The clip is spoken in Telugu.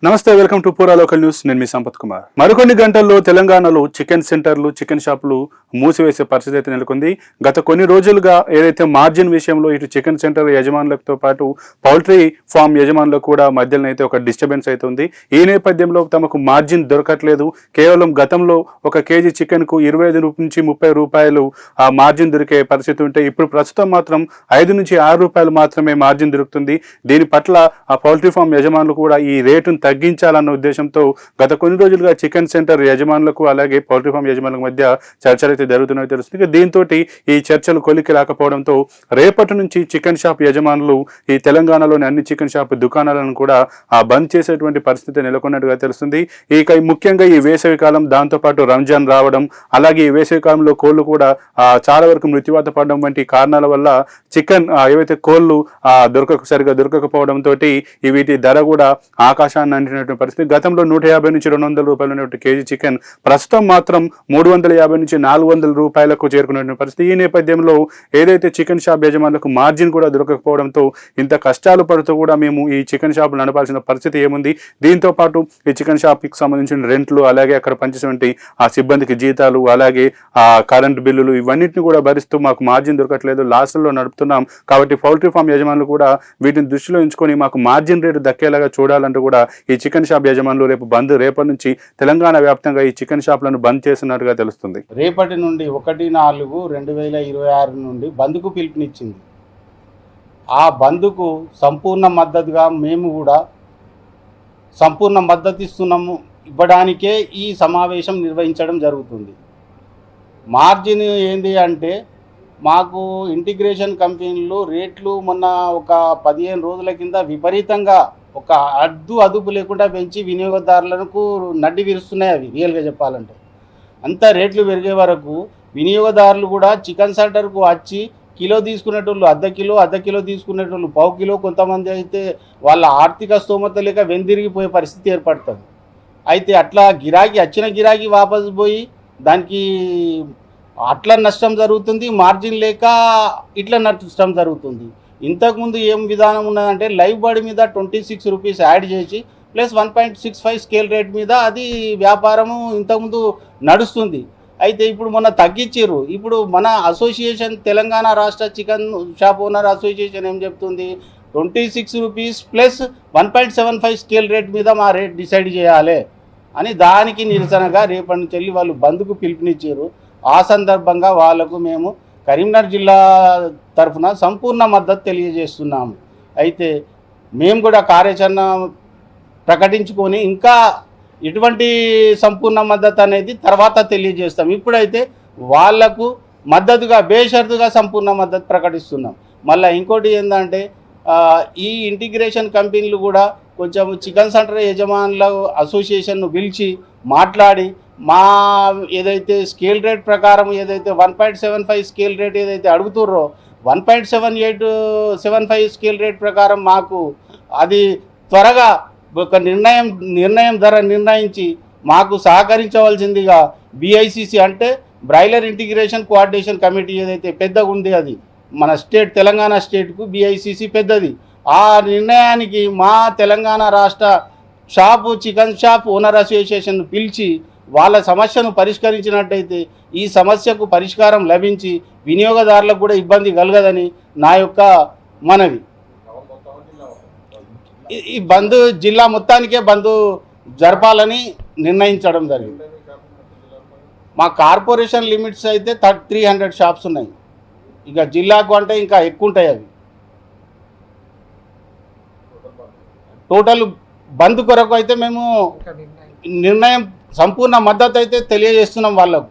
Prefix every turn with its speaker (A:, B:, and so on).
A: నమస్తే, వెల్కమ్ టు పూరా లోకల్ న్యూస్. నేను మీ సంపత్ కుమార్. మరికొన్ని గంటల్లో తెలంగాణలో చికెన్ సెంటర్లు, చికెన్ షాపులు మూసివేసే పరిస్థితి అయితే నెలకొంది. గత కొన్ని రోజులుగా ఏదైతే మార్జిన్ విషయంలో ఇటు చికెన్ సెంటర్ యజమానులతో పాటు పౌల్ట్రీ ఫామ్ యజమానులకు కూడా మధ్యలో అయితే ఒక డిస్టర్బెన్స్ అయితే ఉంది. ఈ నేపథ్యంలో తమకు మార్జిన్ దొరకట్లేదు. కేవలం గతంలో ఒక కేజీ చికెన్కు 25 నుంచి 30 రూపాయలు ఆ మార్జిన్ దొరికే పరిస్థితి ఉంటే ఇప్పుడు ప్రస్తుతం మాత్రం 5 నుంచి 6 రూపాయలు మాత్రమే మార్జిన్ దొరుకుతుంది. దీని పట్ల ఆ పౌల్ట్రీ ఫామ్ యజమానులు కూడా ఈ రేటును తగ్గించాలన్న ఉద్దేశంతో గత కొన్ని రోజులుగా చికెన్ సెంటర్ యజమానులకు అలాగే పౌల్ట్రీ ఫామ్ యజమానులకు మధ్య చర్చలు అయితే జరుగుతున్నాయో తెలుస్తుంది. దీంతో ఈ చర్చలు కొలికి రాకపోవడంతో రేపటి నుంచి చికెన్ షాప్ యజమానులు ఈ తెలంగాణలోని అన్ని చికెన్ షాప్ దుకాణాలను కూడా బంద్ చేసేటువంటి పరిస్థితి నెలకొన్నట్టుగా తెలుస్తుంది. ఇక ముఖ్యంగా ఈ వేసవి కాలం, దాంతోపాటు రంజాన్ రావడం, అలాగే ఈ వేసవి కాలంలో కోళ్లు కూడా చాలా వరకు మృత్యువాత పడడం వంటి కారణాల వల్ల చికెన్ ఏవైతే కోళ్లు సరిగా దొరకకపోవడంతో వీటి ధర కూడా ఆకాశాన్ని అంటినటువంటి పరిస్థితి. గతంలో 150 నుంచి 200 రూపాయలు ఉన్నటువంటి కేజీ చికెన్ ప్రస్తుతం మాత్రం 350 నుంచి 400 రూపాయలకు చేరుకున్నటువంటి పరిస్థితి. ఈ నేపథ్యంలో ఏదైతే చికెన్ షాప్ యజమానులకు మార్జిన్ కూడా దొరకకపోవడంతో ఇంత కష్టాలు పడుతూ కూడా మేము ఈ చికెన్ షాపులు నడపాల్సిన పరిస్థితి ఏముంది. దీంతో పాటు ఈ చికెన్ షాప్కి సంబంధించిన రెంట్లు, అలాగే అక్కడ పనిచేసేటువంటి ఆ సిబ్బందికి జీతాలు, అలాగే ఆ కరెంట్ బిల్లులు, ఇవన్నింటిని కూడా భరిస్తూ మాకు మార్జిన్ దొరకట్లేదు, లాస్ట్లో నడుపుతున్నాం. కాబట్టి పౌల్ట్రీ ఫామ్ యజమానులు కూడా వీటిని దృష్టిలో ఉంచుకొని మాకు మార్జిన్ రేటు దక్కేలాగా చూడాలంటూ కూడా ఈ చికెన్ షాప్ యజమానులు రేపటి నుంచి తెలంగాణ వ్యాప్తంగా ఈ చికెన్ షాప్లను బంద్ చేస్తున్నట్టుగా తెలుస్తుంది.
B: రేపటి నుండి 1/4/2026 నుండి బంద్కు పిలుపునిచ్చింది. ఆ బంద్కు సంపూర్ణ మద్దతుగా మేము కూడా సంపూర్ణ మద్దతు ఇవ్వడానికే ఈ సమావేశం నిర్వహించడం జరుగుతుంది. మార్జిన్ ఏంది అంటే మాకు ఇంటిగ్రేషన్ కంపెనీలు రేట్లు మొన్న ఒక 15 రోజుల కింద విపరీతంగా ఒక అదుపు లేకుండా పెంచి వినియోగదారులకు నడ్డి విరుస్తున్నాయి. అవి రియల్గా చెప్పాలంటే అంత రేట్లు పెరిగే వరకు వినియోగదారులు కూడా చికెన్ సెంటర్కు వచ్చి కిలో తీసుకునేటోళ్ళు అర్ధ కిలో తీసుకునేటోళ్ళు పావు కిలో, కొంతమంది అయితే వాళ్ళ ఆర్థిక స్తోమత లేక వెందిరిగిపోయే పరిస్థితి ఏర్పడుతుంది. అయితే అట్లా వచ్చిన గిరాకీ వాపసు పోయి దానికి అట్లా నష్టం జరుగుతుంది, మార్జిన్ లేక ఇట్లా నష్టం జరుగుతుంది. ఇంతకుముందు ఏం విధానం ఉన్నదంటే లైవ్ బర్డ్ మీద 26 రూపీస్ యాడ్ చేసి ప్లస్ 1.65 స్కేల్ రేట్ మీద అది వ్యాపారము ఇంతకుముందు నడుస్తుంది. అయితే ఇప్పుడు మొన్న తగ్గించారు. ఇప్పుడు మన అసోసియేషన్, తెలంగాణ రాష్ట్ర చికెన్ షాప్ ఓనర్ అసోసియేషన్ ఏం చెప్తుంది, 26 రూపీస్ ప్లస్ 1.75 స్కేల్ రేట్ మీద మా రేట్ డిసైడ్ చేయాలి అని దానికి నిరసనగా రేపటి నుంచి వెళ్ళి వాళ్ళు బంద్కు పిలుపునిచ్చారు. ఆ సందర్భంగా వాళ్లకు మేము కరీంనగర్ జిల్లా తరఫున సంపూర్ణ మద్దతు తెలియజేస్తున్నాము. అయితే మేము కూడా కార్యాచరణ ప్రకటించుకొని ఇంకా ఎటువంటి సంపూర్ణ మద్దతు అనేది తర్వాత తెలియజేస్తాం. ఇప్పుడైతే వాళ్లకు మద్దతుగా బేషరతుగా సంపూర్ణ మద్దతు ప్రకటిస్తున్నాం. మళ్ళీ ఇంకోటి ఏంటంటే ఈ ఇంటిగ్రేషన్ కంపెనీలు కూడా కొంచెం చికెన్ సెంటర్ యజమానుల అసోసియేషన్ను పిలిచి మాట్లాడి మా ఏదైతే స్కేల్ రేట్ ప్రకారం ఏదైతే 1.75 స్కేల్ రేట్ ఏదైతే అడుగుతుర్రో 1.7875 స్కేల్ రేట్ ప్రకారం మాకు అది త్వరగా ఒక నిర్ణయం ధర నిర్ణయించి మాకు సహకరించవలసిందిగా BICC అంటే బ్రాయిలర్ ఇంటిగ్రేషన్ కోఆర్డినేషన్ కమిటీ ఏదైతే పెద్దగా ఉంది, అది మన స్టేట్ తెలంగాణ స్టేట్కు BICC పెద్దది. ఆ నిర్ణయానికి మా తెలంగాణ రాష్ట్ర చికెన్ షాప్ ఓనర్ అసోసియేషన్ పిలిచి వాళ్ళ సమస్యను పరిష్కరించినట్టయితే ఈ సమస్యకు పరిష్కారం లభించి వినియోగదారులకు కూడా ఇబ్బంది కలగదని నా యొక్క మనవి. ఈ బంద్ జిల్లా మొత్తానికే బంద్ జరపాలని నిర్ణయించడం జరిగింది. మా కార్పొరేషన్ లిమిట్స్ అయితే 300 షాప్స్ ఉన్నాయి. ఇక జిల్లాకు అంటే ఇంకా ఎక్కువ ఉంటాయి. అవి టోటల్ బంద్ కొరకు అయితే మేము నిర్ణయం సంపూర్ణ మద్దతు అయితే తెలియజేస్తున్నాం వాళ్ళకు.